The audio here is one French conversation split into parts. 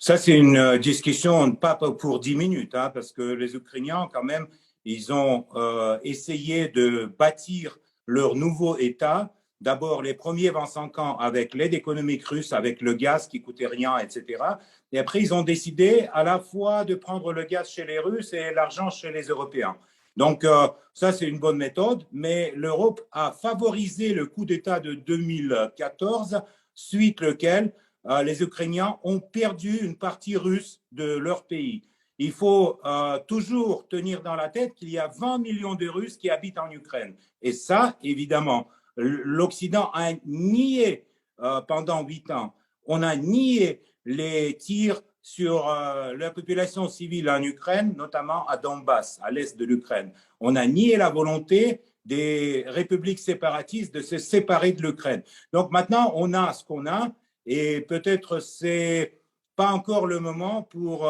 Ça, c'est une discussion pas pour 10 minutes, hein, parce que les Ukrainiens, quand même, ils ont essayé de bâtir leur nouveau État. D'abord, les premiers 25 ans avec l'aide économique russe, avec le gaz qui coûtait rien, etc. Et après, ils ont décidé à la fois de prendre le gaz chez les Russes et l'argent chez les Européens. Donc, ça, c'est une bonne méthode, mais l'Europe a favorisé le coup d'État de 2014, suite lequel les Ukrainiens ont perdu une partie russe de leur pays. Il faut toujours tenir dans la tête qu'il y a 20 millions de Russes qui habitent en Ukraine. Et ça, évidemment, l'Occident a nié pendant 8 ans. On a nié les tirs sur la population civile en Ukraine, notamment à Donbass, à l'est de l'Ukraine. On a nié la volonté des républiques séparatistes de se séparer de l'Ukraine. Donc maintenant, on a ce qu'on a. Et peut-être c'est pas encore le moment pour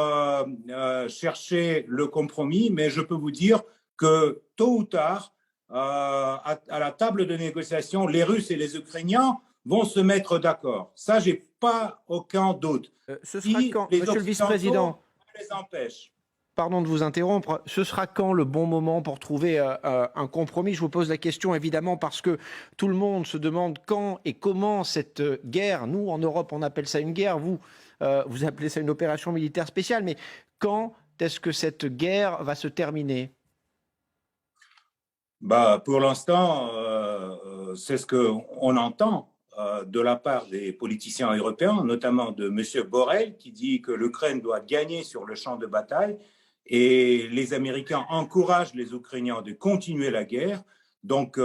chercher le compromis, mais je peux vous dire que tôt ou tard, à la table de négociation, les Russes et les Ukrainiens vont se mettre d'accord. Ça, j'ai pas aucun doute. Ce sera Si quand, les Monsieur le Occidentaux Vice-président, les empêchent. pardon de vous interrompre, ce sera quand le bon moment pour trouver un compromis? Je vous pose la question évidemment parce que tout le monde se demande quand et comment cette guerre, nous en Europe on appelle ça une guerre, vous appelez ça une opération militaire spéciale, mais quand est-ce que cette guerre va se terminer? Bah, pour l'instant, c'est ce qu'on entend de la part des politiciens européens, notamment de M. Borrell, qui dit que l'Ukraine doit gagner sur le champ de bataille et les Américains encouragent les Ukrainiens de continuer la guerre. Donc,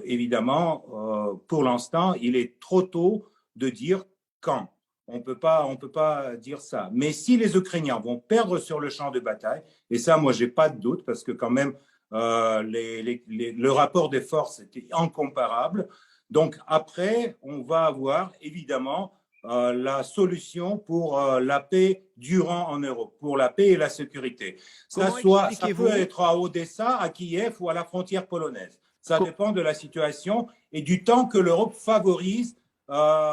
évidemment, pour l'instant, il est trop tôt de dire quand. On peut pas dire ça. Mais si les Ukrainiens vont perdre sur le champ de bataille, et ça, moi, j'ai pas de doute, parce que quand même, le rapport des forces était incomparable. Donc après, on va avoir évidemment la solution pour la paix durant en Europe, pour la paix et la sécurité. Comment Ça peut expliquez-vous être à Odessa, à Kiev ou à la frontière polonaise. Ça dépend de la situation et du temps que l'Europe favorise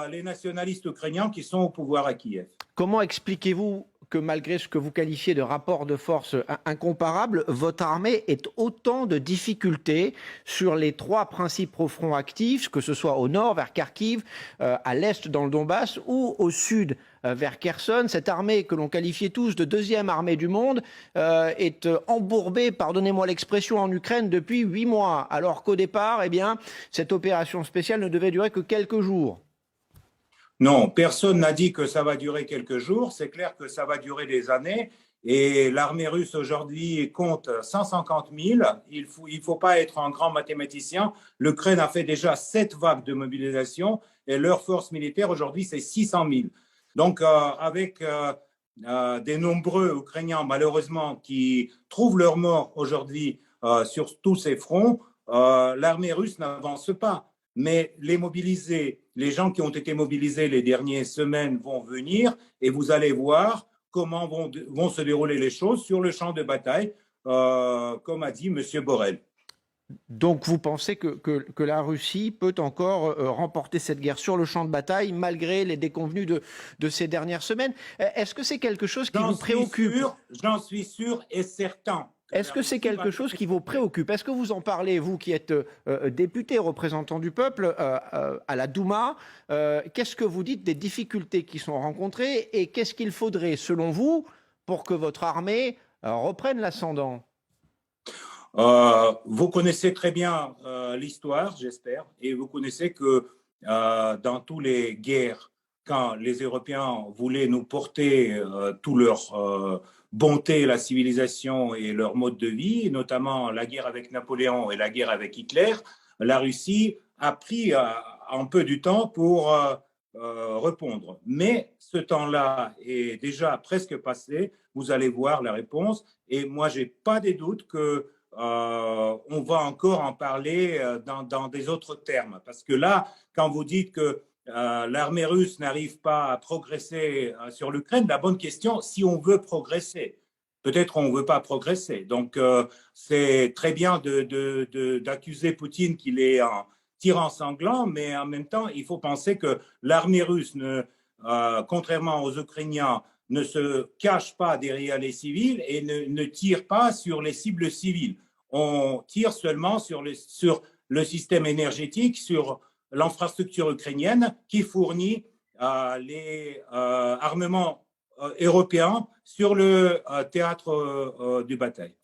les nationalistes ukrainiens qui sont au pouvoir à Kiev. Comment expliquez-vous que malgré ce que vous qualifiez de rapport de force incomparable, votre armée ait autant de difficultés sur les trois principaux fronts actifs, que ce soit au nord vers Kharkiv, à l'est dans le Donbass ou au sud vers Kherson? Cette armée que l'on qualifiait tous de deuxième armée du monde est embourbée, pardonnez-moi l'expression, en Ukraine depuis 8 mois, alors qu'au départ, eh bien, cette opération spéciale ne devait durer que quelques jours. Non, personne n'a dit que ça va durer quelques jours. C'est clair que ça va durer des années. Et l'armée russe aujourd'hui compte 150 000. Il faut pas être un grand mathématicien. L'Ukraine a fait déjà 7 vagues de mobilisation et leur force militaire aujourd'hui, c'est 600 000. Donc, avec des nombreux Ukrainiens, malheureusement, qui trouvent leur mort aujourd'hui sur tous ces fronts, l'armée russe n'avance pas. Mais les mobilisés, les gens qui ont été mobilisés les dernières semaines vont venir et vous allez voir comment vont se dérouler les choses sur le champ de bataille, comme a dit M. Borrell. Donc vous pensez que la Russie peut encore remporter cette guerre sur le champ de bataille malgré les déconvenues de ces dernières semaines? Est-ce que c'est quelque chose qui vous préoccupe? J'en suis sûr et certain. Est-ce que c'est quelque chose qui vous préoccupe? Est-ce que vous en parlez, vous qui êtes député, représentant du peuple à la Douma? Qu'est-ce que vous dites des difficultés qui sont rencontrées et qu'est-ce qu'il faudrait, selon vous, pour que votre armée reprenne l'ascendant? Vous connaissez très bien l'histoire, j'espère, et vous connaissez que dans toutes les guerres, quand les Européens voulaient nous porter tout leur bonté, la civilisation et leur mode de vie, notamment la guerre avec Napoléon et la guerre avec Hitler, la Russie a pris un peu du temps pour répondre. Mais ce temps-là est déjà presque passé. Vous allez voir la réponse. Et moi, j'ai pas de doute que on va encore en parler dans des autres termes. Parce que là, quand vous dites que l'armée russe n'arrive pas à progresser sur l'Ukraine, la bonne question, si on veut progresser, peut-être on ne veut pas progresser. Donc, c'est très bien d'accuser Poutine qu'il est un tyran sanglant, mais en même temps, il faut penser que l'armée russe, contrairement aux Ukrainiens, ne se cache pas derrière les civils et ne tire pas sur les cibles civiles. On tire seulement sur le système énergétique, sur l'infrastructure ukrainienne qui fournit les armements européens sur le théâtre de bataille.